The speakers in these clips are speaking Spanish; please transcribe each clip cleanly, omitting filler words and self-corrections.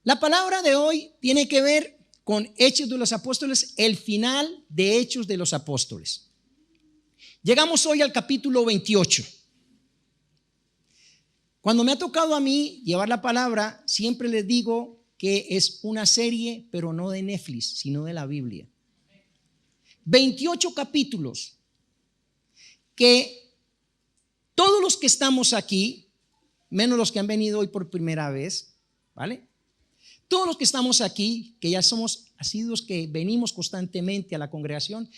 La palabra de hoy tiene que ver con Hechos de los Apóstoles, el final de Hechos de los Apóstoles. Llegamos hoy al capítulo 28. Cuando me ha tocado a mí llevar la palabra, siempre les digo que es una serie, pero no de Netflix, sino de la Biblia. 28 capítulos que todos los que estamos aquí, menos los que han venido hoy por primera vez, ¿vale? Todos los que estamos aquí, que ya somos asiduos, que venimos constantemente a la congregación,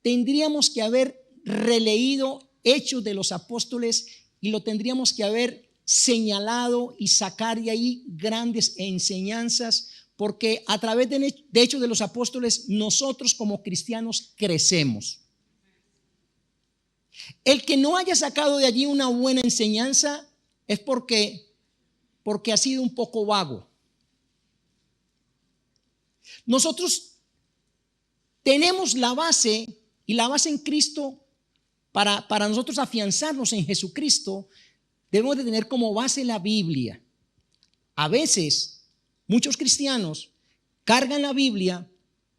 tendríamos que haber releído Hechos de los Apóstoles y lo tendríamos que haber señalado y sacar de ahí grandes enseñanzas, porque a través de Hechos de los Apóstoles nosotros como cristianos crecemos. El que no haya sacado de allí una buena enseñanza es porque ha sido un poco vago. Nosotros tenemos la base, y la base en Cristo, para nosotros afianzarnos en Jesucristo, debemos de tener como base la Biblia. A veces, muchos cristianos cargan la Biblia,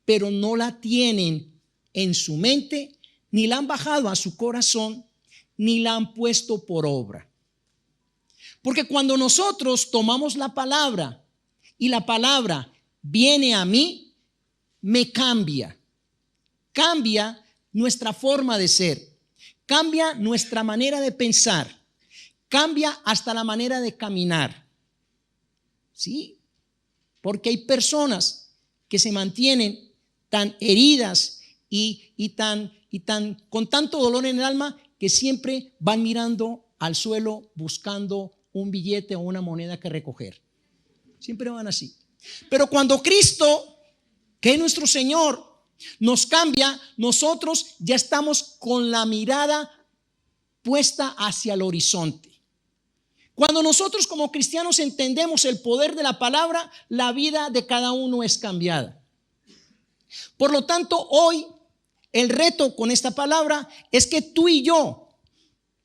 pero no la tienen en su mente, ni la han bajado a su corazón, ni la han puesto por obra. Porque cuando nosotros tomamos la palabra y la palabra viene a mí, me cambia nuestra forma de ser, cambia nuestra manera de pensar, cambia hasta la manera de caminar. ¿Sí? Porque hay personas que se mantienen tan heridas y tan con tanto dolor en el alma que siempre van mirando al suelo buscando un billete o una moneda que recoger. Siempre van así. Pero cuando Cristo, que es nuestro Señor, nos cambia, nosotros ya estamos con la mirada puesta hacia el horizonte. Cuando nosotros como cristianos entendemos el poder de la palabra, la vida de cada uno es cambiada. Por lo tanto, hoy el reto con esta palabra es que tú y yo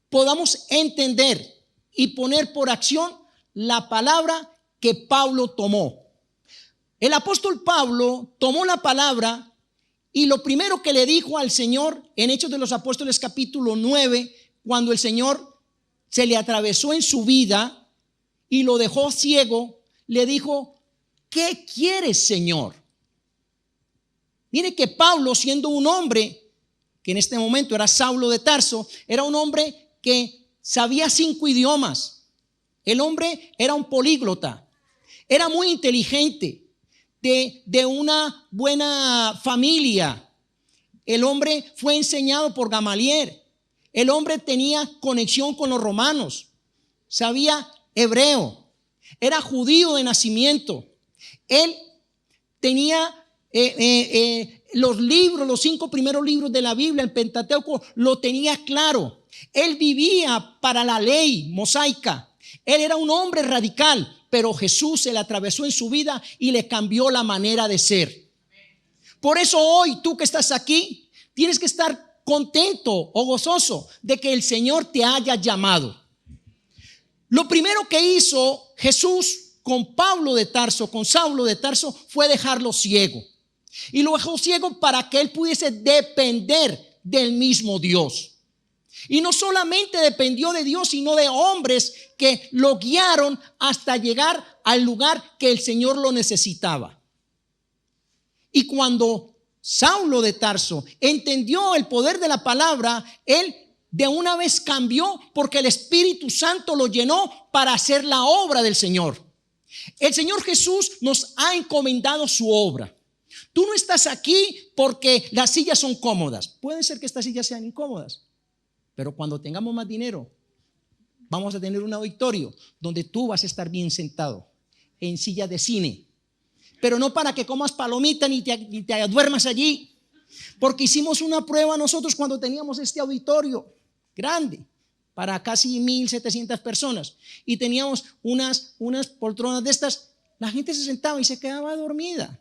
podamos entender y poner por acción la palabra que Pablo tomó. El apóstol Pablo tomó la palabra y lo primero que le dijo al Señor en Hechos de los Apóstoles capítulo 9, cuando el Señor se le atravesó en su vida y lo dejó ciego, le dijo: ¿qué quieres, Señor? Mire que Pablo, siendo un hombre que en este momento era Saulo de Tarso, era un hombre que sabía 5 idiomas. El hombre era un políglota, era muy inteligente, de una buena familia. El hombre fue enseñado por Gamaliel. El hombre tenía conexión con los romanos, sabía hebreo, era judío de nacimiento. Él tenía los libros, los 5 primeros libros de la Biblia, el Pentateuco, lo tenía claro. Él vivía para la ley mosaica. Él era un hombre radical, pero Jesús se le atravesó en su vida y le cambió la manera de ser. Por eso hoy tú que estás aquí tienes que estar contento o gozoso de que el Señor te haya llamado. Lo primero que hizo Jesús con Pablo de Tarso, con Saulo de Tarso, fue dejarlo ciego. Y lo dejó ciego para que él pudiese depender del mismo Dios. Y no solamente dependió de Dios, sino de hombres que lo guiaron hasta llegar al lugar que el Señor lo necesitaba. Y cuando Saulo de Tarso entendió el poder de la palabra, él de una vez cambió, porque el Espíritu Santo lo llenó para hacer la obra del Señor. El Señor Jesús nos ha encomendado su obra. Tú no estás aquí porque las sillas son cómodas. Puede ser que estas sillas sean incómodas, pero cuando tengamos más dinero, vamos a tener un auditorio donde tú vas a estar bien sentado en silla de cine. Pero no para que comas palomita ni te duermas allí, porque hicimos una prueba nosotros cuando teníamos este auditorio grande para casi 1,700 personas y teníamos unas poltronas de estas. La gente se sentaba y se quedaba dormida.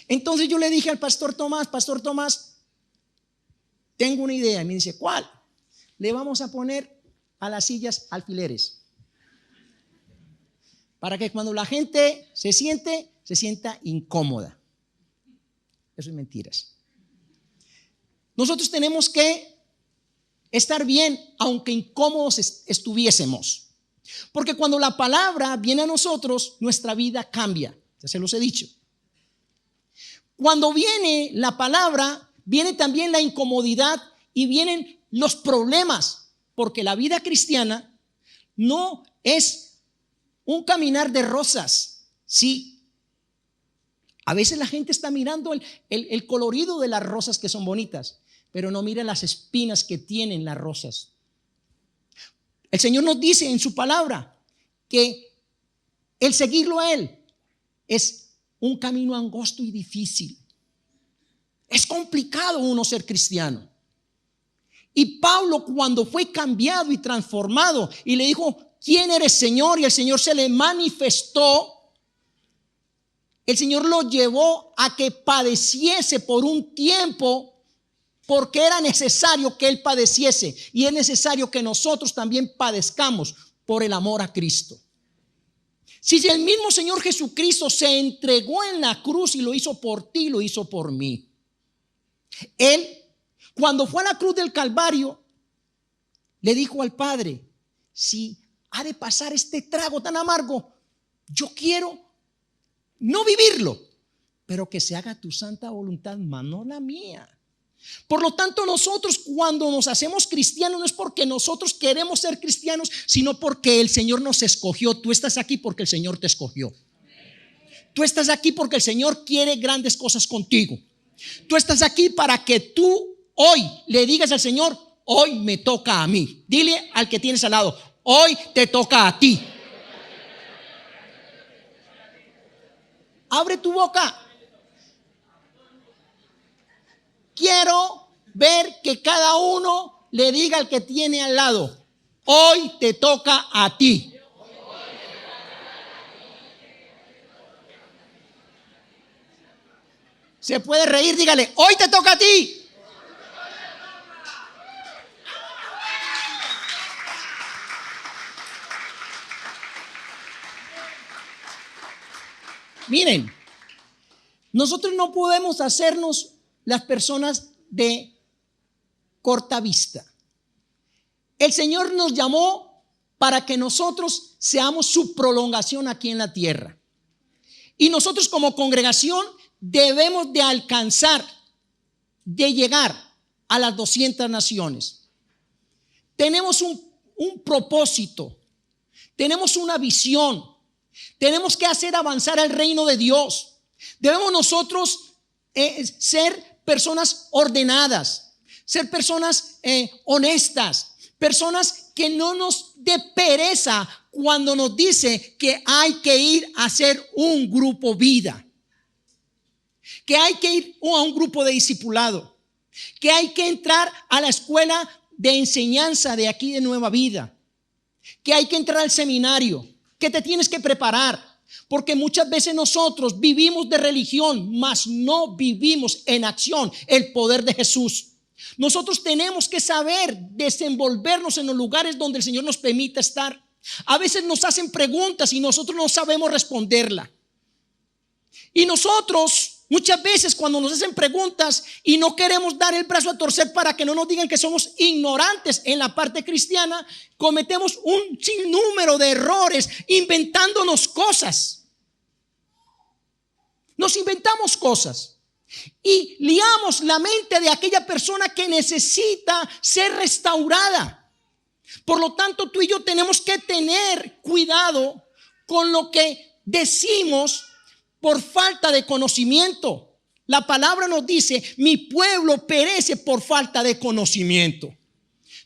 Entonces yo le dije al pastor Tomás, tengo una idea. Y me dice: ¿cuál? le vamos a poner a las sillas alfileres. Para que cuando la gente se sienta incómoda. Eso es mentiras. Nosotros tenemos que estar bien, aunque incómodos estuviésemos. Porque cuando la palabra viene a nosotros, nuestra vida cambia. Ya se los he dicho. Cuando viene la palabra, viene también la incomodidad y vienen los problemas. Porque la vida cristiana no es un caminar de rosas. Sí. A veces la gente está mirando el colorido de las rosas que son bonitas, pero no mira las espinas que tienen las rosas. El Señor nos dice en su palabra que el seguirlo a Él es un camino angosto y difícil. Es complicado uno ser cristiano. Y Pablo, cuando fue cambiado y transformado y le dijo, ¿quién eres, Señor? Y el Señor se le manifestó. El Señor lo llevó a que padeciese por un tiempo, porque era necesario que Él padeciese. Y es necesario que nosotros también padezcamos por el amor a Cristo. Si el mismo Señor Jesucristo se entregó en la cruz y lo hizo por ti, lo hizo por mí. Él, cuando fue a la cruz del Calvario, le dijo al Padre, si ha de pasar este trago tan amargo, yo quiero no vivirlo, pero que se haga tu santa voluntad, mas no la mía. Por lo tanto, nosotros cuando nos hacemos cristianos no es porque nosotros queremos ser cristianos, sino porque el Señor nos escogió. Tú estás aquí porque el Señor te escogió. Tú estás aquí porque el Señor quiere grandes cosas contigo. Tú estás aquí para que tú hoy le digas al Señor, hoy me toca a mí. Dile al que tienes al lado, hoy te toca a ti. Abre tu boca. Quiero ver que cada uno le diga al que tiene al lado, hoy te toca a ti. Se puede reír, dígale, hoy te toca a ti. Miren, nosotros no podemos hacernos las personas de corta vista. El Señor nos llamó para que nosotros seamos su prolongación aquí en la tierra. Y nosotros como congregación debemos de alcanzar, de llegar a las 200 naciones. Tenemos un propósito, tenemos una visión, tenemos que hacer avanzar el reino de Dios. Debemos nosotros ser personas ordenadas, ser personas honestas, personas que no nos dé pereza cuando nos dice que hay que ir a hacer un grupo vida, que hay que ir a un grupo de discipulado, que hay que entrar a la escuela de enseñanza de aquí de Nueva Vida, que hay que entrar al seminario, que te tienes que preparar. Porque muchas veces nosotros vivimos de religión, mas no vivimos en acción el poder de Jesús. Nosotros tenemos que saber desenvolvernos en los lugares donde el Señor nos permite estar. A veces nos hacen preguntas y nosotros no sabemos responderla. Y nosotros muchas veces cuando nos hacen preguntas y no queremos dar el brazo a torcer para que no nos digan que somos ignorantes en la parte cristiana, cometemos un sinnúmero de errores inventándonos cosas. Nos inventamos cosas y liamos la mente de aquella persona que necesita ser restaurada. Por lo tanto, tú y yo tenemos que tener cuidado con lo que decimos por falta de conocimiento. La palabra nos dice, mi pueblo perece por falta de conocimiento.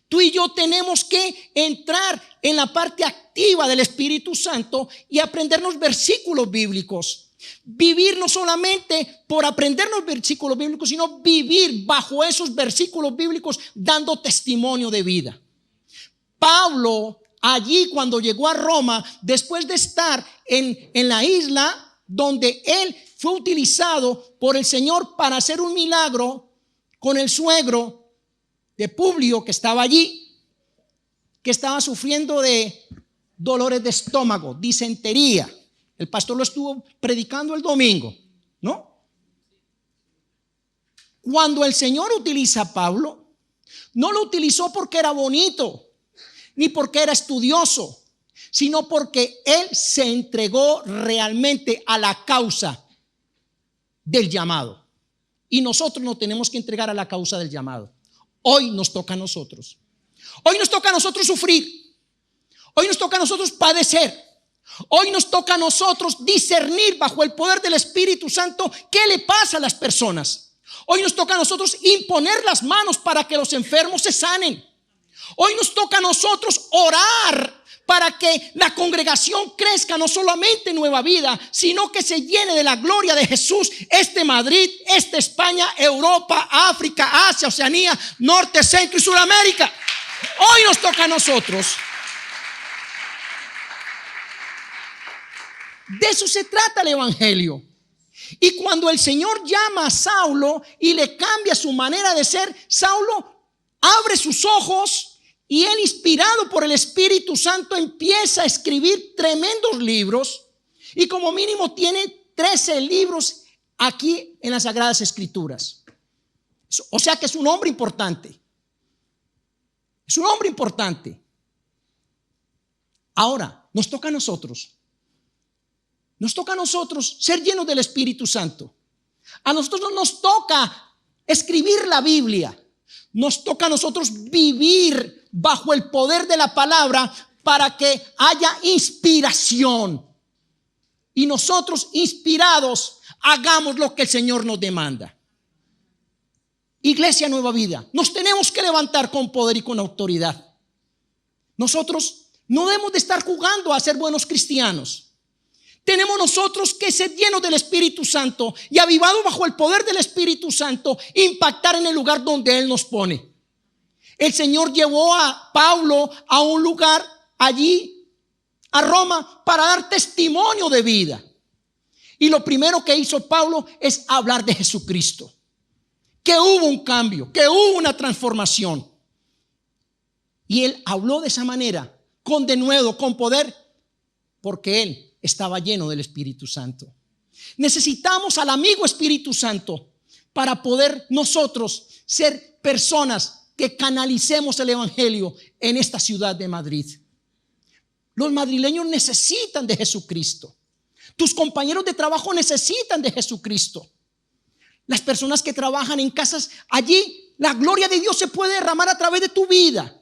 Tú y yo tenemos que entrar en la parte activa del Espíritu Santo y aprendernos versículos bíblicos. Vivir no solamente por aprendernos versículos bíblicos, sino vivir bajo esos versículos bíblicos dando testimonio de vida. Pablo, allí cuando llegó a Roma, después de estar en la isla donde él fue utilizado por el Señor para hacer un milagro con el suegro de Publio que estaba allí, que estaba sufriendo de dolores de estómago, disentería. El pastor lo estuvo predicando el domingo, ¿no? Cuando el Señor utiliza a Pablo, no lo utilizó porque era bonito, ni porque era estudioso, sino porque él se entregó realmente a la causa del llamado. Y nosotros nos tenemos que entregar a la causa del llamado. Hoy nos toca a nosotros. Hoy nos toca a nosotros sufrir. Hoy nos toca a nosotros padecer. Hoy nos toca a nosotros discernir bajo el poder del Espíritu Santo qué le pasa a las personas. Hoy nos toca a nosotros imponer las manos para que los enfermos se sanen. Hoy nos toca a nosotros orar para que la congregación crezca, no solamente en Nueva Vida, sino que se llene de la gloria de Jesús. Madrid, España, Europa, África, Asia, Oceanía, Norte, Centro y Sudamérica. Hoy nos toca a nosotros. De eso se trata el evangelio. Y cuando el Señor llama a Saulo y le cambia su manera de ser, Saulo abre sus ojos y él, inspirado por el Espíritu Santo, empieza a escribir tremendos libros. Y como mínimo tiene 13 libros aquí en las Sagradas Escrituras. O sea que es un hombre importante. Es un hombre importante. Ahora, nos toca a nosotros. Nos toca a nosotros ser llenos del Espíritu Santo. A nosotros no nos toca escribir la Biblia. Nos toca a nosotros vivir bajo el poder de la palabra para que haya inspiración. Y nosotros, inspirados, hagamos lo que el Señor nos demanda. Iglesia Nueva Vida, nos tenemos que levantar con poder y con autoridad. Nosotros no debemos de estar jugando a ser buenos cristianos. Tenemos nosotros que ser llenos del Espíritu Santo y avivados bajo el poder del Espíritu Santo, impactar en el lugar donde Él nos pone. El Señor llevó a Pablo a un lugar allí, a Roma, para dar testimonio de vida. Y lo primero que hizo Pablo es hablar de Jesucristo. Que hubo un cambio, que hubo una transformación. Y él habló de esa manera, con denuedo, con poder, porque él estaba lleno del Espíritu Santo. Necesitamos al amigo Espíritu Santo para poder nosotros ser personas que canalicemos el evangelio en esta ciudad de Madrid. Los madrileños necesitan de Jesucristo. Tus compañeros de trabajo necesitan de Jesucristo. Las personas que trabajan en casas, allí la gloria de Dios se puede derramar a través de tu vida.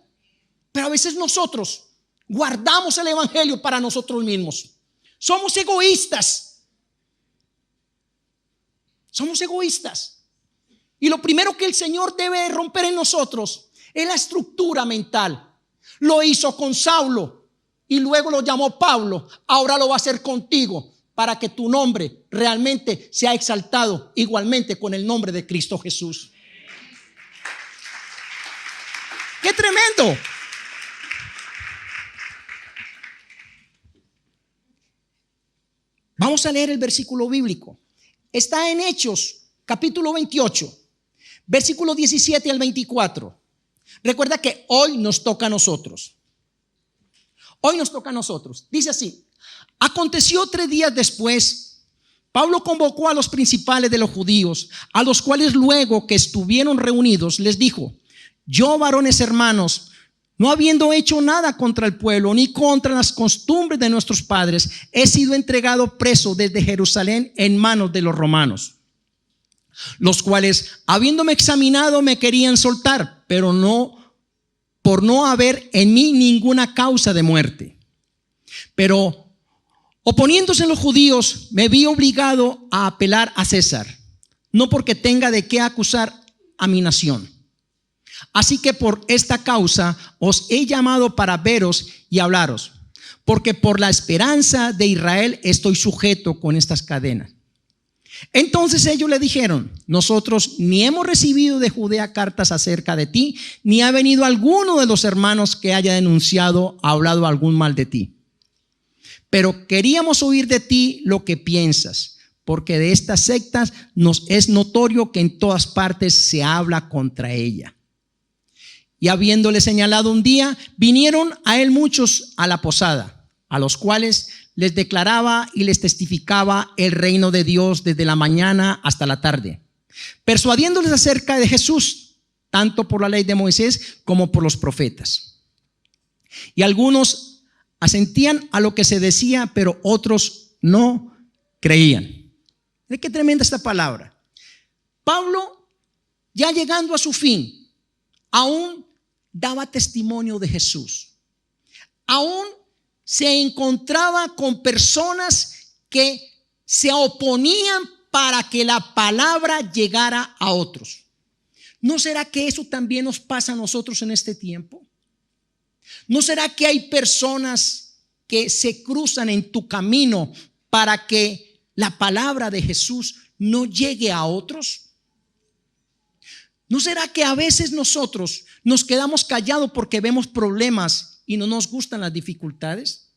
Pero a veces nosotros guardamos el evangelio para nosotros mismos. Somos egoístas. Somos egoístas. Y lo primero que el Señor debe romper en nosotros es la estructura mental. Lo hizo con Saulo y luego lo llamó Pablo. Ahora lo va a hacer contigo para que tu nombre realmente sea exaltado igualmente con el nombre de Cristo Jesús. ¡Qué tremendo! Vamos a leer el versículo bíblico. Está en Hechos, capítulo 28, versículo 17 al 24. Recuerda que hoy nos toca a nosotros. Hoy nos toca a nosotros. Dice así: aconteció 3 días después, Pablo convocó a los principales de los judíos, a los cuales luego que estuvieron reunidos les dijo: yo, varones hermanos, no habiendo hecho nada contra el pueblo ni contra las costumbres de nuestros padres, he sido entregado preso desde Jerusalén en manos de los romanos, los cuales, habiéndome examinado, me querían soltar, pero no, por no haber en mí ninguna causa de muerte. Pero oponiéndose los judíos, me vi obligado a apelar a César, no porque tenga de qué acusar a mi nación. Así que por esta causa os he llamado para veros y hablaros, porque por la esperanza de Israel estoy sujeto con estas cadenas. Entonces ellos le dijeron: nosotros ni hemos recibido de Judea cartas acerca de ti, ni ha venido alguno de los hermanos que haya denunciado, hablado algún mal de ti. Pero queríamos oír de ti lo que piensas, porque de estas sectas nos es notorio que en todas partes se habla contra ella. Y habiéndole señalado un día, vinieron a él muchos a la posada, a los cuales les declaraba y les testificaba el reino de Dios desde la mañana hasta la tarde, persuadiéndoles acerca de Jesús, tanto por la ley de Moisés como por los profetas. Y algunos asentían a lo que se decía, pero otros no creían. ¿De qué tremenda esta palabra? Pablo, ya llegando a su fin, aún daba testimonio de Jesús. Aún se encontraba con personas que se oponían para que la palabra llegara a otros. ¿No será que eso también nos pasa a nosotros en este tiempo? ¿No será que hay personas que se cruzan en tu camino para que la palabra de Jesús no llegue a otros? ¿No será que a veces nosotros nos quedamos callados porque vemos problemas y no nos gustan las dificultades?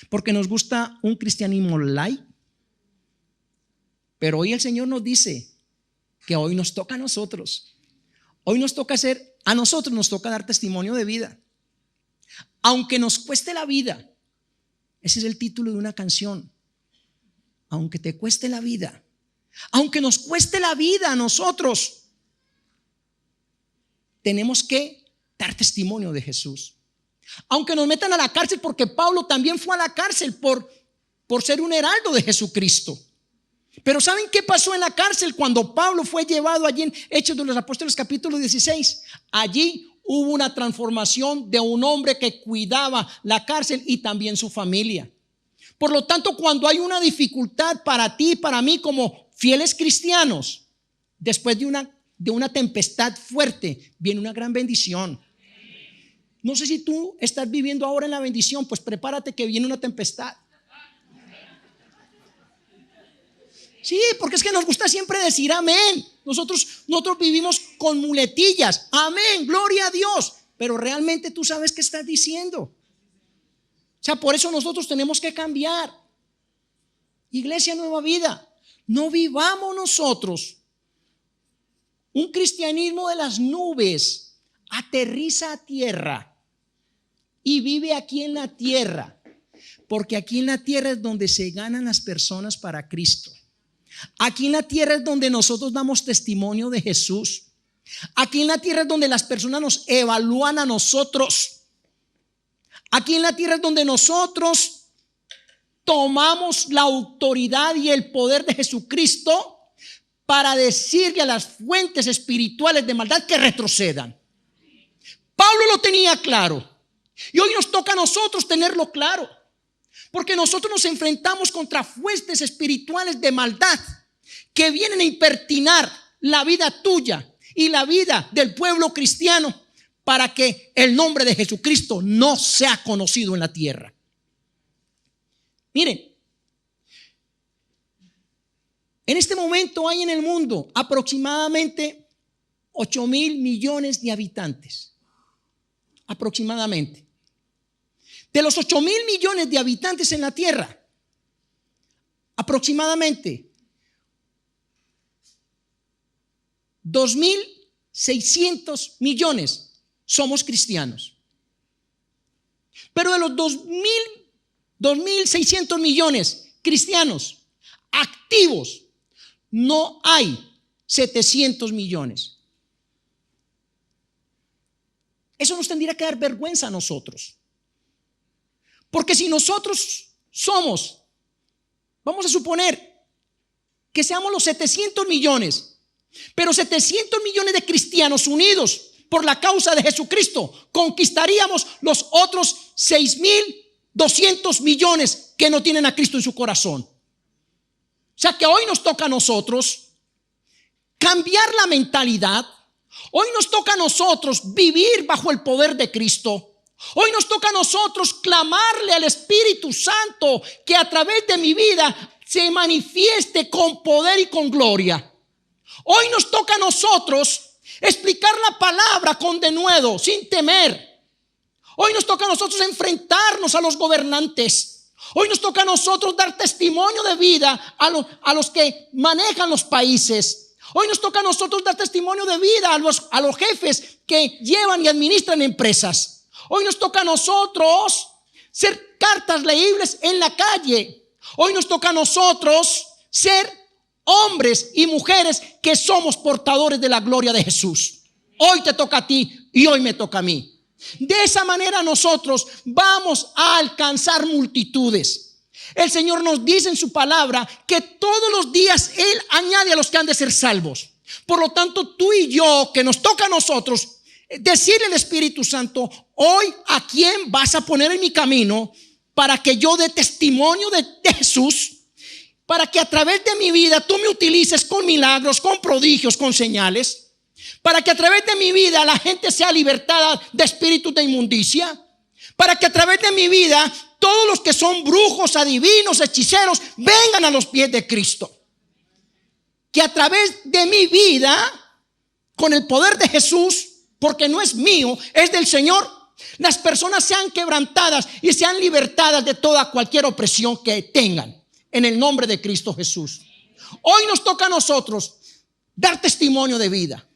Porque nos gusta un cristianismo light. Pero hoy el Señor nos dice que hoy nos toca a nosotros. Hoy nos toca a nosotros nos toca dar testimonio de vida. Aunque nos cueste la vida. Ese es el título de una canción. Aunque te cueste la vida. Aunque nos cueste la vida a nosotros, tenemos que dar testimonio de Jesús. Aunque nos metan a la cárcel, porque Pablo también fue a la cárcel por ser un heraldo de Jesucristo. Pero ¿saben qué pasó en la cárcel cuando Pablo fue llevado allí en Hechos de los Apóstoles capítulo 16? Allí hubo una transformación de un hombre que cuidaba la cárcel y también su familia. Por lo tanto, cuando hay una dificultad para ti y para mí como fieles cristianos, después de una tempestad fuerte, viene una gran bendición. No sé si tú estás viviendo ahora en la bendición, pues prepárate que viene una tempestad. Sí, porque es que nos gusta siempre decir amén. Nosotros vivimos con muletillas. Amén, gloria a Dios. Pero realmente tú sabes qué estás diciendo. O sea, por eso nosotros tenemos que cambiar. Iglesia Nueva Vida, no vivamos nosotros un cristianismo de las nubes. Aterriza a tierra y vive aquí en la tierra, porque aquí en la tierra es donde se ganan las personas para Cristo. Aquí en la tierra es donde nosotros damos testimonio de Jesús. Aquí en la tierra es donde las personas nos evalúan a nosotros. Aquí en la tierra es donde nosotros tomamos la autoridad y el poder de Jesucristo para decirle a las fuentes espirituales de maldad que retrocedan. Pablo lo tenía claro y hoy nos toca a nosotros tenerlo claro, porque nosotros nos enfrentamos contra fuentes espirituales de maldad que vienen a impertinar la vida tuya y la vida del pueblo cristiano para que el nombre de Jesucristo no sea conocido en la tierra. Miren, en este momento hay en el mundo aproximadamente 8,000 millones de habitantes. Aproximadamente. De los 8,000 millones de habitantes en la tierra, aproximadamente 2,600 millones somos cristianos. Pero de los 2,600 millones cristianos activos, no hay 700 millones. Eso nos tendría que dar vergüenza a nosotros. Porque si nosotros somos, vamos a suponer que seamos los 700 millones, pero 700 millones de cristianos unidos por la causa de Jesucristo, conquistaríamos los otros 6,200 millones que no tienen a Cristo en su corazón. O sea que hoy nos toca a nosotros cambiar la mentalidad. Hoy nos toca a nosotros vivir bajo el poder de Cristo. Hoy nos toca a nosotros clamarle al Espíritu Santo que a través de mi vida se manifieste con poder y con gloria. Hoy nos toca a nosotros explicar la palabra con denuedo, sin temer. Hoy nos toca a nosotros enfrentarnos a los gobernantes. Hoy nos toca a nosotros dar testimonio de vida a los que manejan los países. Hoy nos toca a nosotros dar testimonio de vida a los jefes que llevan y administran empresas. Hoy nos toca a nosotros ser cartas leíbles en la calle. Hoy nos toca a nosotros ser hombres y mujeres que somos portadores de la gloria de Jesús. Hoy te toca a ti y hoy me toca a mí. De esa manera nosotros vamos a alcanzar multitudes. El Señor nos dice en su palabra que todos los días Él añade a los que han de ser salvos. Por lo tanto, tú y yo, que nos toca a nosotros decirle al Espíritu Santo: hoy, ¿a quién vas a poner en mi camino para que yo dé testimonio de Jesús? Para que a través de mi vida tú me utilices con milagros, con prodigios, con señales. Para que a través de mi vida la gente sea libertada de espíritus de inmundicia. Para que a través de mi vida todos los que son brujos, adivinos, hechiceros vengan a los pies de Cristo. Que a través de mi vida, con el poder de Jesús, porque no es mío, es del Señor, las personas sean quebrantadas y sean libertadas de toda cualquier opresión que tengan, en el nombre de Cristo Jesús. Hoy nos toca a nosotros dar testimonio de vida.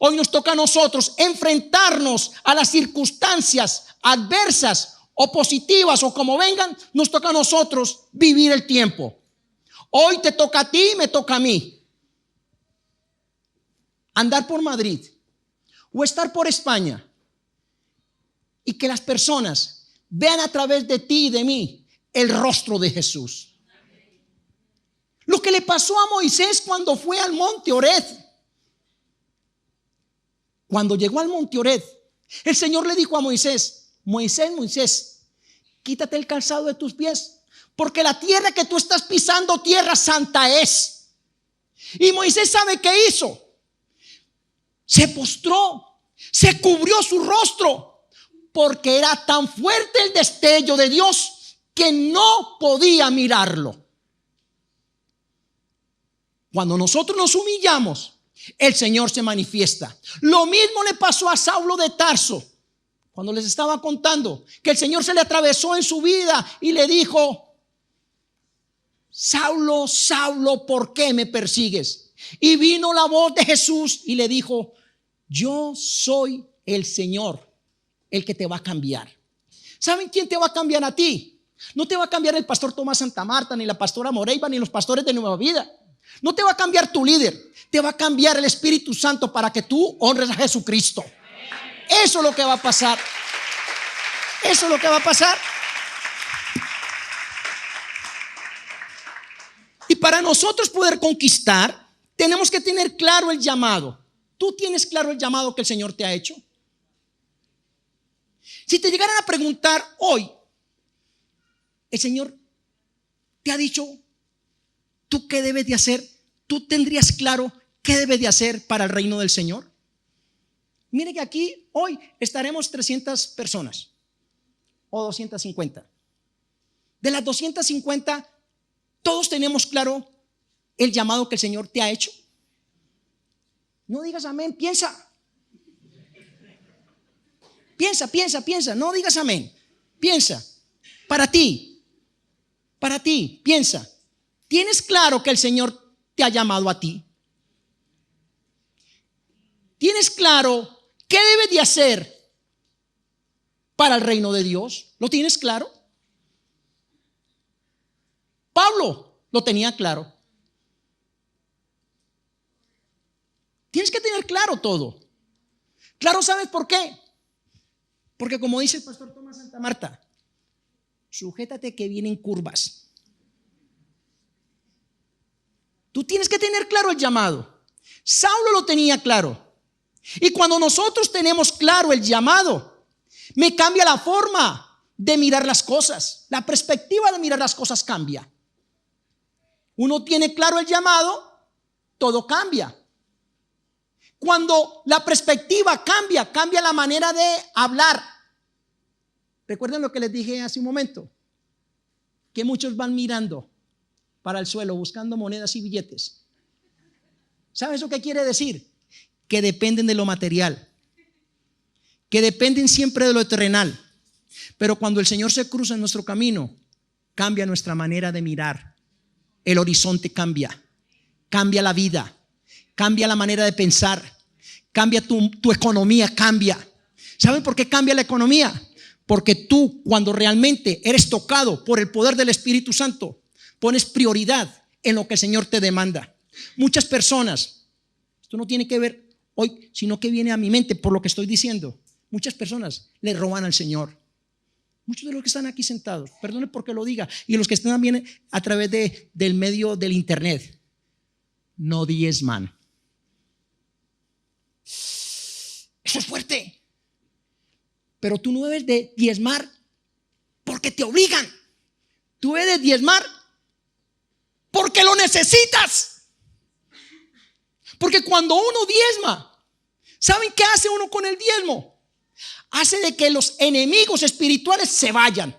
Hoy nos toca a nosotros enfrentarnos a las circunstancias adversas o positivas o como vengan. Nos toca a nosotros vivir el tiempo. Hoy te toca a ti, me toca a mí. Andar por Madrid o estar por España y que las personas vean a través de ti y de mí el rostro de Jesús. Lo que le pasó a Moisés cuando fue al monte Oreb. Cuando llegó al monte Oreb, el Señor le dijo a Moisés: Moisés, Moisés, quítate el calzado de tus pies, porque la tierra que tú estás pisando, tierra santa es. Y Moisés, ¿sabe qué hizo? Se postró, se cubrió su rostro, porque era tan fuerte el destello de Dios que no podía mirarlo. Cuando nosotros nos humillamos, el Señor se manifiesta. Lo mismo le pasó a Saulo de Tarso. Cuando les estaba contando que el Señor se le atravesó en su vida y le dijo: Saulo, Saulo, ¿por qué me persigues? Y vino la voz de Jesús y le dijo: yo soy el Señor, el que te va a cambiar. ¿Saben quién te va a cambiar a ti? No te va a cambiar el pastor Tomás Santa Marta, ni la pastora Moreiva, ni los pastores de Nueva Vida. No te va a cambiar tu líder. Te va a cambiar el Espíritu Santo para que tú honres a Jesucristo. Eso es lo que va a pasar. Eso es lo que va a pasar. Y para nosotros poder conquistar, tenemos que tener claro el llamado. ¿Tú tienes claro el llamado que el Señor te ha hecho? Si te llegaran a preguntar hoy, el Señor te ha dicho: ¿tú qué debes de hacer? ¿Tú tendrías claro qué debes de hacer para el reino del Señor? Mire que aquí hoy estaremos 300 personas o 250. De las 250, todos tenemos claro el llamado que el Señor te ha hecho. No digas amén, piensa. Piensa, no digas amén. Piensa, para ti, piensa. ¿Tienes claro que el Señor te ha llamado a ti? ¿Tienes claro qué debes de hacer para el reino de Dios? ¿Lo tienes claro? Pablo lo tenía claro. Tienes que tener claro todo. Claro, ¿sabes por qué? Porque como dice el pastor Tomás Santa Marta, sujétate que vienen curvas. Tú tienes que tener claro el llamado. Saulo lo tenía claro. Y cuando nosotros tenemos claro el llamado, me cambia la forma de mirar las cosas. La perspectiva de mirar las cosas cambia. Uno tiene claro el llamado, todo cambia. Cuando la perspectiva cambia, cambia la manera de hablar. Recuerden lo que les dije hace un momento, que muchos van mirando para el suelo buscando monedas y billetes. ¿Sabes lo que quiere decir? Que dependen de lo material, que dependen siempre de lo terrenal. Pero cuando el Señor se cruza en nuestro camino, cambia nuestra manera de mirar. El horizonte cambia, cambia la vida, cambia la manera de pensar, cambia tu economía, cambia. ¿Saben por qué cambia la economía? Porque tú, cuando realmente eres tocado por el poder del Espíritu Santo, pones prioridad en lo que el Señor te demanda. Muchas personas, esto no tiene que ver hoy, sino que viene a mi mente por lo que estoy diciendo. Muchas personas le roban al Señor. Muchos de los que están aquí sentados, perdone porque lo diga, y los que están también a través del medio del internet, no diezman. Eso es fuerte. Pero tú no debes de diezmar porque te obligan. Tú debes de diezmar porque lo necesitas. Porque cuando uno diezma, ¿saben qué hace uno con el diezmo? Hace de que los enemigos espirituales se vayan.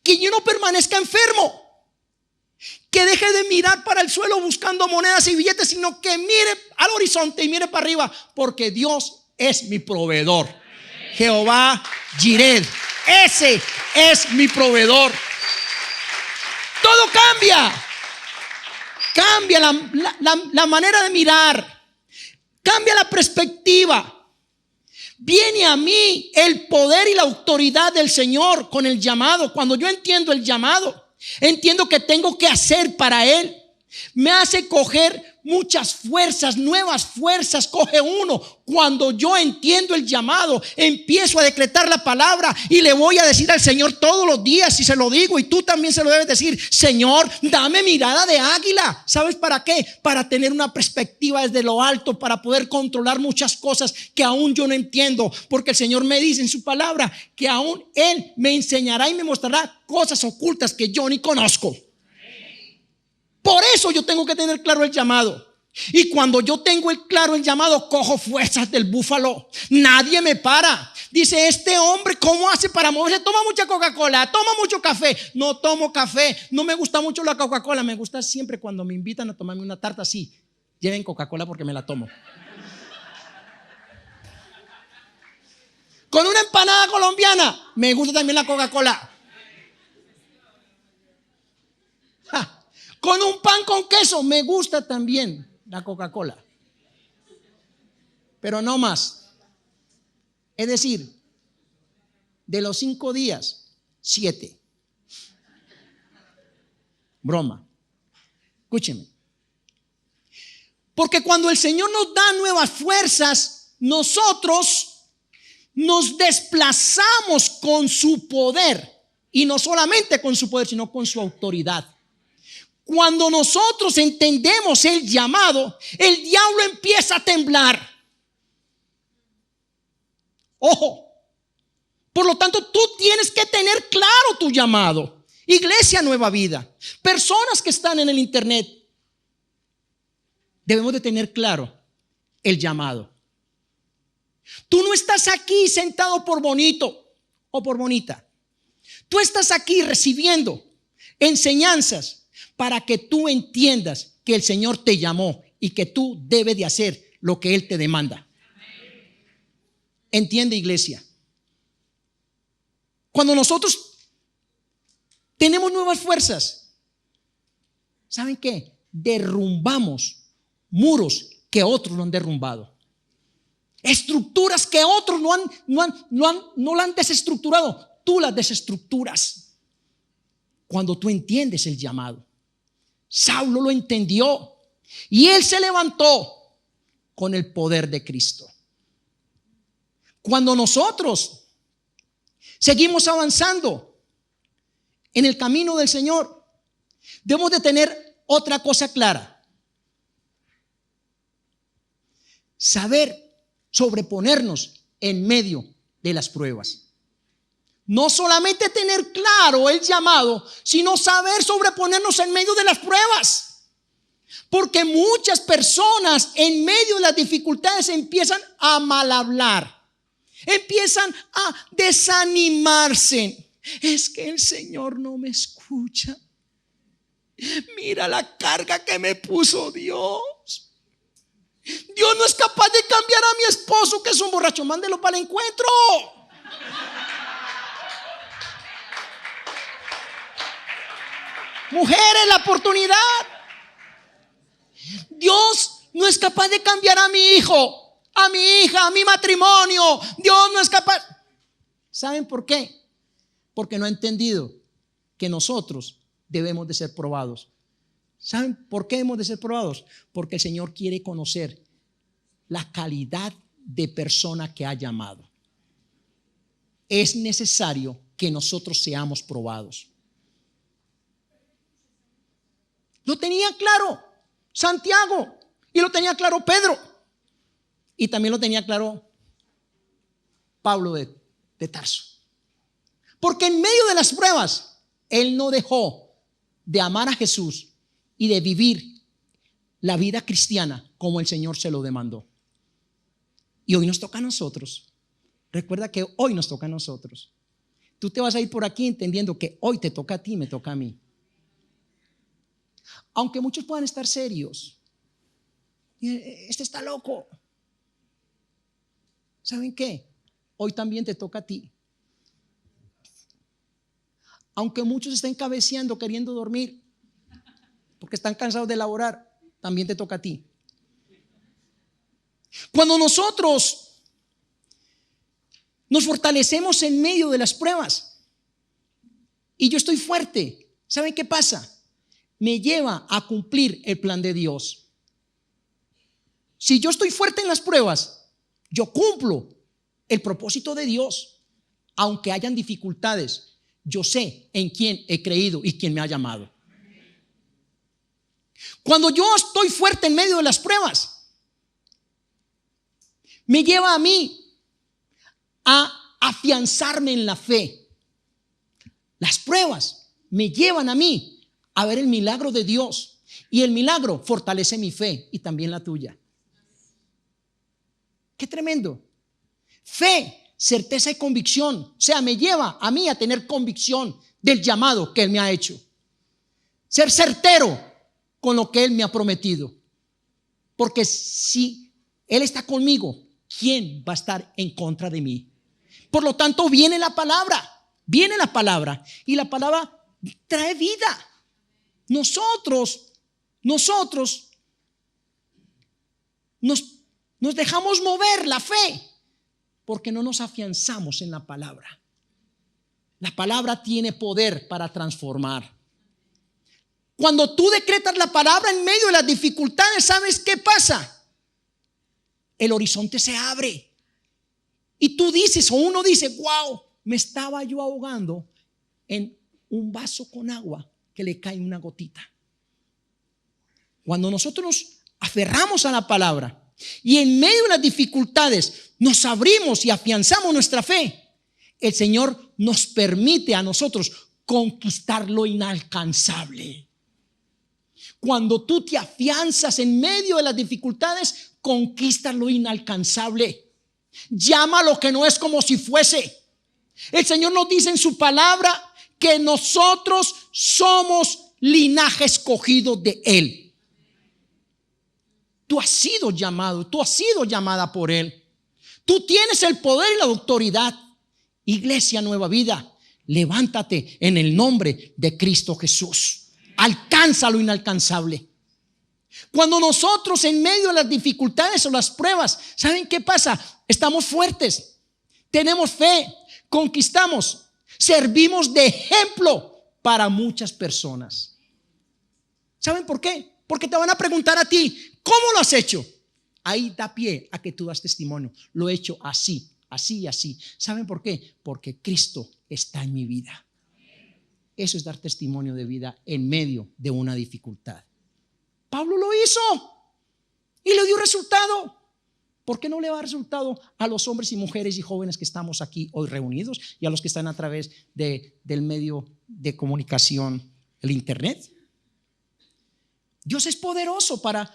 Que yo no permanezca enfermo. Que deje de mirar para el suelo buscando monedas y billetes, sino que mire al horizonte y mire para arriba, porque Dios es mi proveedor. Jehová Jireh, ese es mi proveedor. Todo cambia. Cambia la manera de mirar. Cambia la perspectiva. Viene a mí el poder y la autoridad del Señor con el llamado. Cuando yo entiendo el llamado, entiendo que tengo que hacer para Él. Me hace coger muchas fuerzas, nuevas fuerzas. Coge uno. Cuando yo entiendo el llamado, empiezo a decretar la palabra y le voy a decir al Señor todos los días, y se lo digo, y tú también se lo debes decir: Señor, dame mirada de águila. ¿Sabes para qué? Para tener una perspectiva desde lo alto, para poder controlar muchas cosas que aún yo no entiendo, porque el Señor me dice en su palabra que aún Él me enseñará y me mostrará cosas ocultas que yo ni conozco. Por eso yo tengo que tener claro el llamado. Y cuando yo tengo claro el llamado, cojo fuerzas del búfalo. Nadie me para. Dice: este hombre, ¿cómo hace para moverse? Toma mucha Coca-Cola, toma mucho café. No tomo café, no me gusta mucho la Coca-Cola. Me gusta siempre cuando me invitan a tomarme una tarta así: lleven Coca-Cola porque me la tomo. Con una empanada colombiana, me gusta también la Coca-Cola. Con un pan con queso, me gusta también la Coca-Cola. Pero no más. Es decir, de los 5 días, 7. Broma. Escúcheme. Porque cuando el Señor nos da nuevas fuerzas, nosotros nos desplazamos con su poder. Y no solamente con su poder, sino con su autoridad. Cuando nosotros entendemos el llamado, el diablo empieza a temblar. Ojo. Por lo tanto, tú tienes que tener claro tu llamado. Iglesia Nueva Vida, personas que están en el internet, debemos de tener claro el llamado. Tú no estás aquí sentado por bonito o por bonita. Tú estás aquí recibiendo enseñanzas para que tú entiendas que el Señor te llamó y que tú debes de hacer lo que Él te demanda. ¿Entiende, iglesia? Cuando nosotros tenemos nuevas fuerzas, ¿saben qué? Derrumbamos muros que otros no han derrumbado. Estructuras que otros no la han desestructurado. Tú las desestructuras cuando tú entiendes el llamado. Saulo lo entendió y él se levantó con el poder de Cristo. Cuando nosotros seguimos avanzando en el camino del Señor, debemos de tener otra cosa clara: saber sobreponernos en medio de las pruebas. No solamente tener claro el llamado, sino saber sobreponernos en medio de las pruebas. Porque muchas personas en medio de las dificultades empiezan a mal hablar, empiezan a desanimarse. Es que el Señor no me escucha. Mira la carga que me puso Dios. Dios no es capaz de cambiar a mi esposo, que es un borracho. Mándelo para el encuentro. Mujeres, la oportunidad. Dios no es capaz de cambiar a mi hijo, a mi hija, a mi matrimonio. Dios no es capaz. ¿Saben por qué? Porque no ha entendido que nosotros debemos de ser probados. ¿Saben por qué hemos de ser probados? Porque el Señor quiere conocer la calidad de persona que ha llamado. Es necesario que nosotros seamos probados. Lo tenía claro Santiago y lo tenía claro Pedro y también lo tenía claro Pablo de Tarso. Porque en medio de las pruebas, él no dejó de amar a Jesús y de vivir la vida cristiana como el Señor se lo demandó. Y hoy nos toca a nosotros. Recuerda que hoy nos toca a nosotros. Tú te vas a ir por aquí entendiendo que hoy te toca a ti, me toca a mí. Aunque muchos puedan estar serios, este está loco. ¿Saben qué? Hoy también te toca a ti. Aunque muchos estén cabeceando, queriendo dormir, porque están cansados de laborar, también te toca a ti. Cuando nosotros nos fortalecemos en medio de las pruebas y yo estoy fuerte, ¿saben qué pasa? Me lleva a cumplir el plan de Dios. Si yo estoy fuerte en las pruebas, yo cumplo el propósito de Dios. Aunque hayan dificultades, yo sé en quién he creído y quién me ha llamado. Cuando yo estoy fuerte en medio de las pruebas, me lleva a mí a afianzarme en la fe. Las pruebas me llevan a mí a ver el milagro de Dios, y el milagro fortalece mi fe y también la tuya. Qué tremendo. Fe, certeza y convicción. O sea, me lleva a mí a tener convicción del llamado que Él me ha hecho. Ser certero con lo que Él me ha prometido. Porque si Él está conmigo, ¿quién va a estar en contra de mí? Por lo tanto, viene la palabra y la palabra trae vida. Nosotros nos dejamos mover la fe porque no nos afianzamos en la palabra. La palabra tiene poder para transformar. Cuando tú decretas la palabra en medio de las dificultades, ¿sabes qué pasa? El horizonte se abre y tú dices, o uno dice, wow, me estaba yo ahogando en un vaso con agua que le cae una gotita. Cuando nosotros nos aferramos a la palabra y en medio de las dificultades nos abrimos y afianzamos nuestra fe, el Señor nos permite a nosotros conquistar lo inalcanzable. Cuando tú te afianzas en medio de las dificultades, conquistas lo inalcanzable. Llama lo que no es como si fuese. El Señor nos dice en su palabra que nosotros somos linaje escogido de Él. Tú has sido llamado, tú has sido llamada por Él. Tú tienes el poder y la autoridad. Iglesia Nueva Vida, levántate en el nombre de Cristo Jesús. Alcanza lo inalcanzable. Cuando nosotros en medio de las dificultades o las pruebas, ¿saben qué pasa? Estamos fuertes, tenemos fe, conquistamos, servimos de ejemplo para muchas personas. ¿Saben por qué? Porque te van a preguntar a ti, ¿cómo lo has hecho? Ahí da pie a que tú das testimonio. Lo he hecho así, así y así. ¿Saben por qué? Porque Cristo está en mi vida. Eso es dar testimonio de vida en medio de una dificultad. Pablo lo hizo y le dio resultado. ¿Por qué no le va a dar resultado a los hombres y mujeres y jóvenes que estamos aquí hoy reunidos y a los que están a través del medio de comunicación, el internet? Dios es poderoso para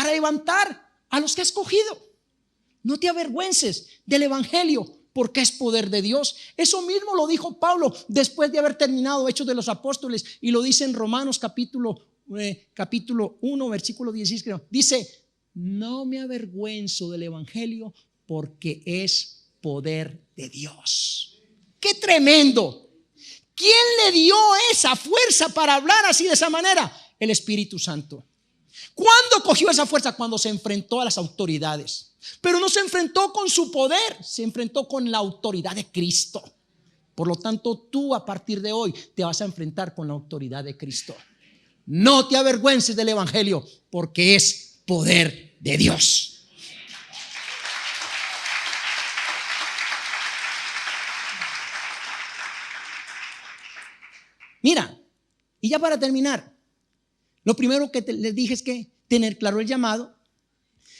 levantar a los que ha escogido. No te avergüences del evangelio, porque es poder de Dios. Eso mismo lo dijo Pablo después de haber terminado Hechos de los Apóstoles, y lo dice en Romanos capítulo 1 versículo 16, creo. Dice: no me avergüenzo del evangelio, porque es poder de Dios. ¡Qué tremendo! ¿Quién le dio esa fuerza para hablar así de esa manera? El Espíritu Santo. ¿Cuándo cogió esa fuerza? Cuando se enfrentó a las autoridades. Pero no se enfrentó con su poder, se enfrentó con la autoridad de Cristo. Por lo tanto, tú a partir de hoy te vas a enfrentar con la autoridad de Cristo. No te avergüences del evangelio, porque es poder de Dios. Mira, y ya para terminar, lo primero que les dije es que tener claro el llamado,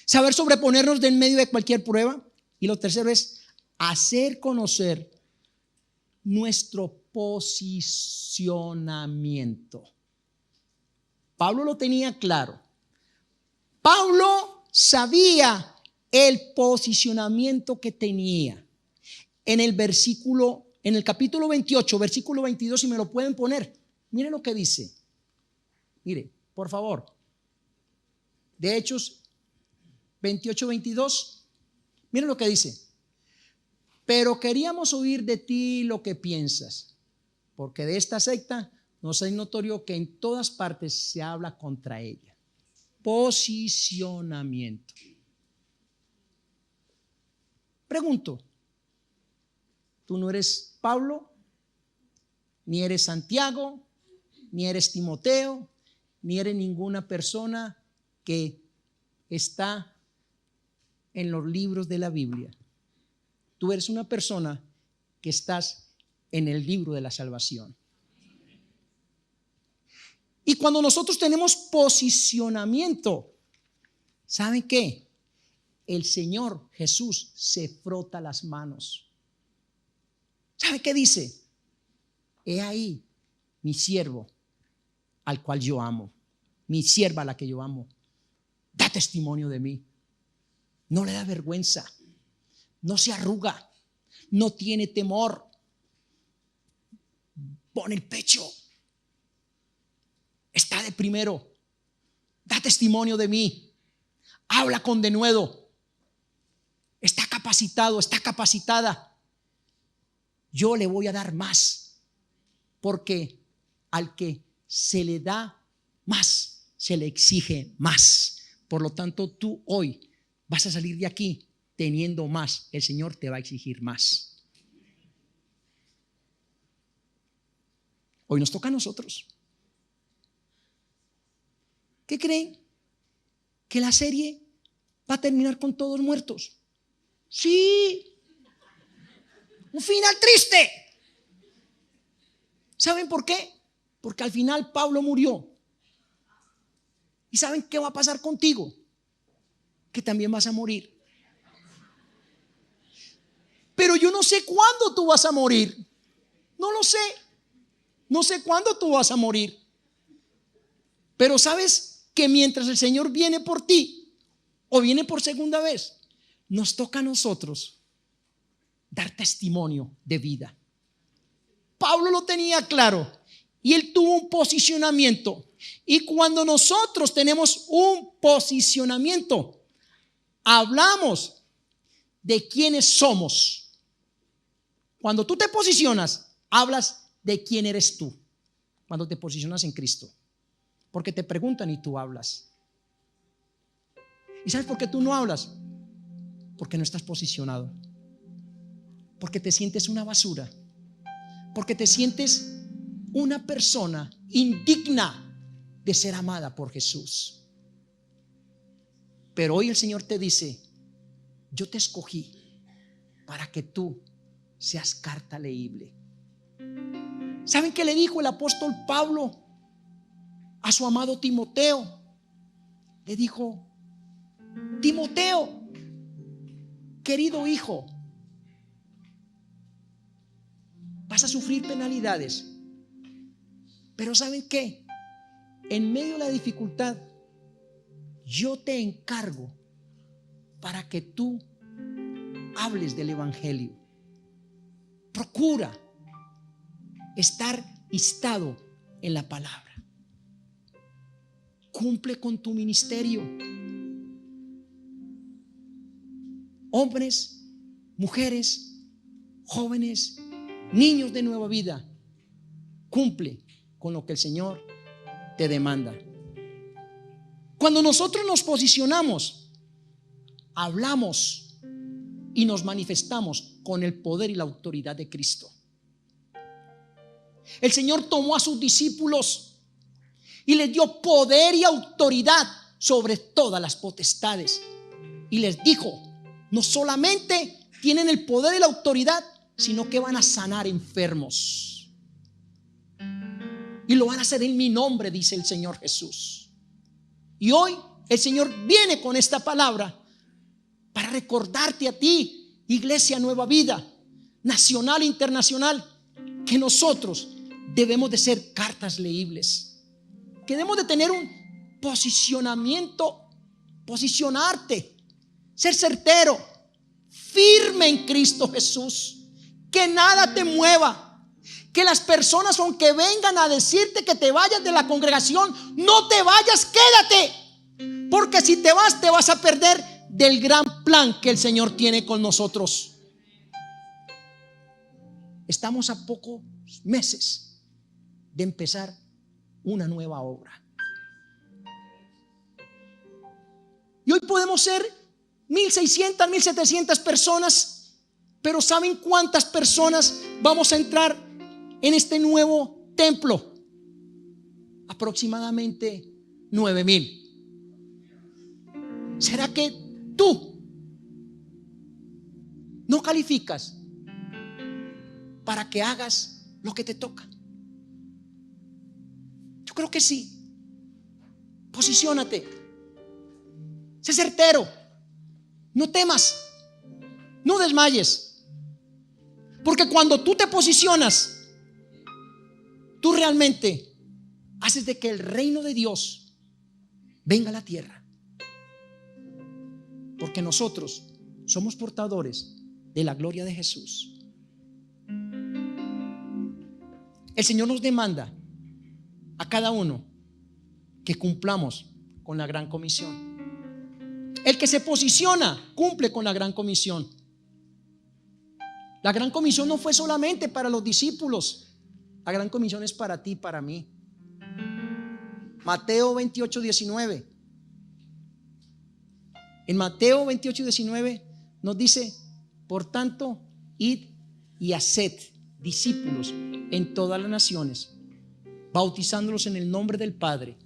saber sobreponernos de en medio de cualquier prueba, y lo tercero es hacer conocer nuestro posicionamiento. Pablo lo tenía claro. Pablo sabía el posicionamiento que tenía. En el capítulo 28, versículo 22, si me lo pueden poner, mire lo que dice. Mire, por favor. De Hechos 28, 22, mire lo que dice. Pero queríamos oír de ti lo que piensas, porque de esta secta nos es notorio que en todas partes se habla contra ella. Posicionamiento. Pregunto, tú no eres Pablo, ni eres Santiago, ni eres Timoteo, ni eres ninguna persona que está en los libros de la Biblia. Tú eres una persona que estás en el libro de la salvación. Y cuando nosotros tenemos posicionamiento, ¿saben qué? El Señor Jesús se frota las manos. ¿Sabe qué dice? He ahí mi siervo al cual yo amo, mi sierva a la que yo amo. Da testimonio de mí. No le da vergüenza, no se arruga, no tiene temor. Pone el pecho. Está de primero. Da testimonio de mí. Habla con denuedo. Está capacitado, está capacitada. Yo le voy a dar más, porque al que se le da más, se le exige más. Por lo tanto, tú hoy vas a salir de aquí teniendo más. El Señor te va a exigir más. Hoy nos toca a nosotros. ¿Qué creen? ¿Que la serie va a terminar con todos muertos? Sí. Un final triste. ¿Saben por qué? Porque al final Pablo murió. ¿Y saben qué va a pasar contigo? Que también vas a morir. Pero yo no sé cuándo tú vas a morir. No lo sé. No sé cuándo tú vas a morir. Pero sabes que mientras el Señor viene por ti o viene por segunda vez, nos toca a nosotros dar testimonio de vida. Pablo lo tenía claro y él tuvo un posicionamiento. Y cuando nosotros tenemos un posicionamiento, hablamos de quiénes somos. Cuando tú te posicionas, hablas de quién eres tú. Cuando te posicionas en Cristo, porque te preguntan y tú hablas. ¿Y sabes por qué tú no hablas? Porque no estás posicionado. Porque te sientes una basura. Porque te sientes una persona indigna de ser amada por Jesús. Pero hoy el Señor te dice: yo te escogí para que tú seas carta leíble. ¿Saben qué le dijo el apóstol Pablo a su amado Timoteo? Le dijo: Timoteo, querido hijo, vas a sufrir penalidades, pero ¿saben qué? En medio de la dificultad, yo te encargo para que tú hables del evangelio. Procura estar instado en la palabra. Cumple con tu ministerio. Hombres, mujeres, jóvenes, niños de nueva vida, cumple con lo que el Señor te demanda. Cuando nosotros nos posicionamos, hablamos y nos manifestamos con el poder y la autoridad de Cristo. El Señor tomó a sus discípulos y les dio poder y autoridad sobre todas las potestades. Y les dijo, no solamente tienen el poder y la autoridad, sino que van a sanar enfermos. Y lo van a hacer en mi nombre, dice el Señor Jesús. Y hoy el Señor viene con esta palabra para recordarte a ti, Iglesia Nueva Vida, nacional e internacional, que nosotros debemos de ser cartas leíbles, que debemos de tener un posicionamiento, posicionarte, ser certero, firme en Cristo Jesús, que nada te mueva, que las personas aunque vengan a decirte que te vayas de la congregación, no te vayas, quédate, porque si te vas a perder del gran plan que el Señor tiene con nosotros. Estamos a pocos meses de empezar una nueva obra. Y hoy podemos ser 1,600, 1,700 personas, pero ¿saben cuántas personas vamos a entrar en este nuevo templo? Aproximadamente 9,000. ¿Será que tú no calificas para que hagas lo que te toca? Yo creo que sí. Posiciónate, sé certero, no temas, no desmayes, porque cuando tú te posicionas, tú realmente haces de que el reino de Dios venga a la tierra, porque nosotros somos portadores de la gloria de Jesús. El Señor nos demanda a cada uno que cumplamos con la gran comisión. El que se posiciona cumple con la gran comisión. La gran comisión no fue solamente para los discípulos, la gran comisión es para ti y para mí. Mateo 28:19. En Mateo 28:19 nos dice: por tanto, id y haced discípulos en todas las naciones, bautizándolos en el nombre del Padre,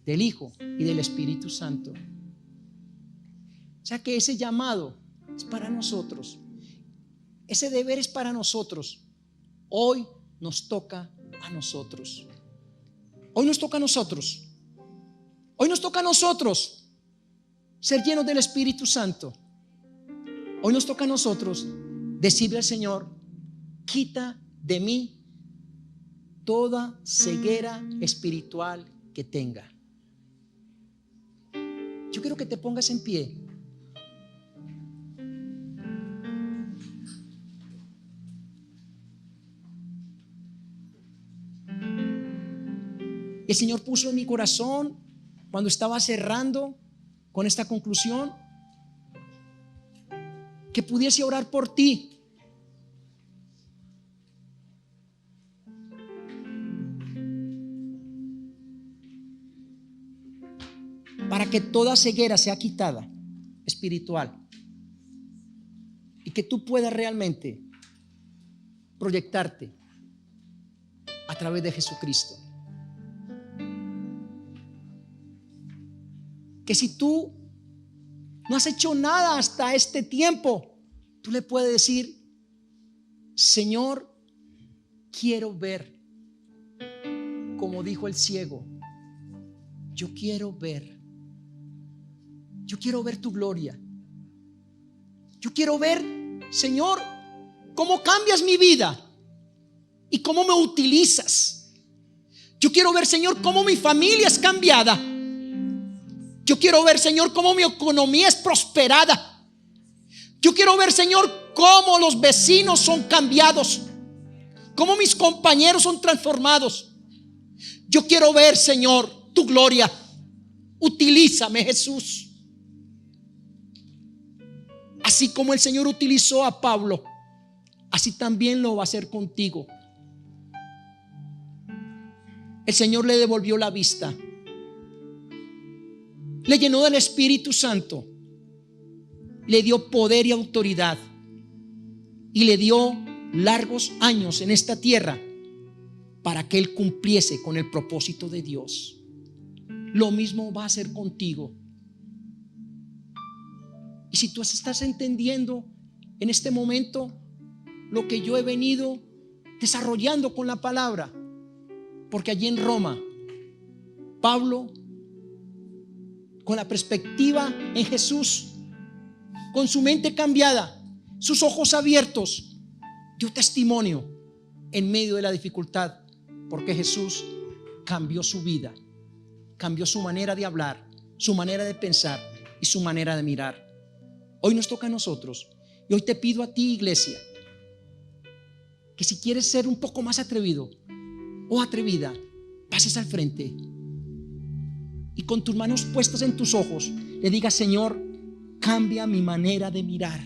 del Hijo y del Espíritu Santo. O sea que ese llamado es para nosotros, ese deber es para nosotros. Hoy nos toca a nosotros. Hoy nos toca a nosotros. Hoy nos toca a nosotros ser llenos del Espíritu Santo. Hoy nos toca a nosotros decirle al Señor: quita de mí toda ceguera espiritual que tenga. Yo quiero que te pongas en pie. El Señor puso en mi corazón, cuando estaba cerrando con esta conclusión, que pudiese orar por ti. Para que toda ceguera sea quitada espiritual y que tú puedas realmente proyectarte a través de Jesucristo. Que si tú no has hecho nada hasta este tiempo, tú le puedes decir: Señor, quiero ver, como dijo el ciego, yo quiero ver tu gloria. Yo quiero ver, Señor, cómo cambias mi vida y cómo me utilizas. Yo quiero ver, Señor, cómo mi familia es cambiada. Yo quiero ver, Señor, cómo mi economía es prosperada. Yo quiero ver, Señor, cómo los vecinos son cambiados, cómo mis compañeros son transformados. Yo quiero ver, Señor, tu gloria. Utilízame, Jesús. Así como el Señor utilizó a Pablo, así también lo va a hacer contigo. El Señor le devolvió la vista. le llenó del Espíritu Santo, le dio poder y autoridad y le dio largos años en esta tierra para que Él cumpliese con el propósito de Dios. Lo mismo va a hacer contigo. Y si tú estás entendiendo en este momento lo que yo he venido desarrollando con la palabra, porque allí en Roma, Pablo, con la perspectiva en Jesús, con su mente cambiada, sus ojos abiertos, dio testimonio en medio de la dificultad, porque Jesús cambió su vida, cambió su manera de hablar, su manera de pensar y su manera de mirar. Hoy nos toca a nosotros, y hoy te pido a ti, iglesia, que si quieres ser un poco más atrevido o atrevida, pases al frente y con tus manos puestas en tus ojos le digas: Señor, cambia mi manera de mirar,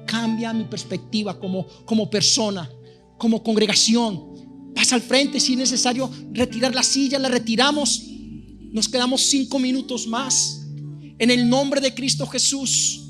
cambia mi perspectiva como persona, como congregación. Pasa al frente. Si es necesario retirar la silla, la retiramos. Nos quedamos 5 minutos más en el nombre de Cristo Jesús.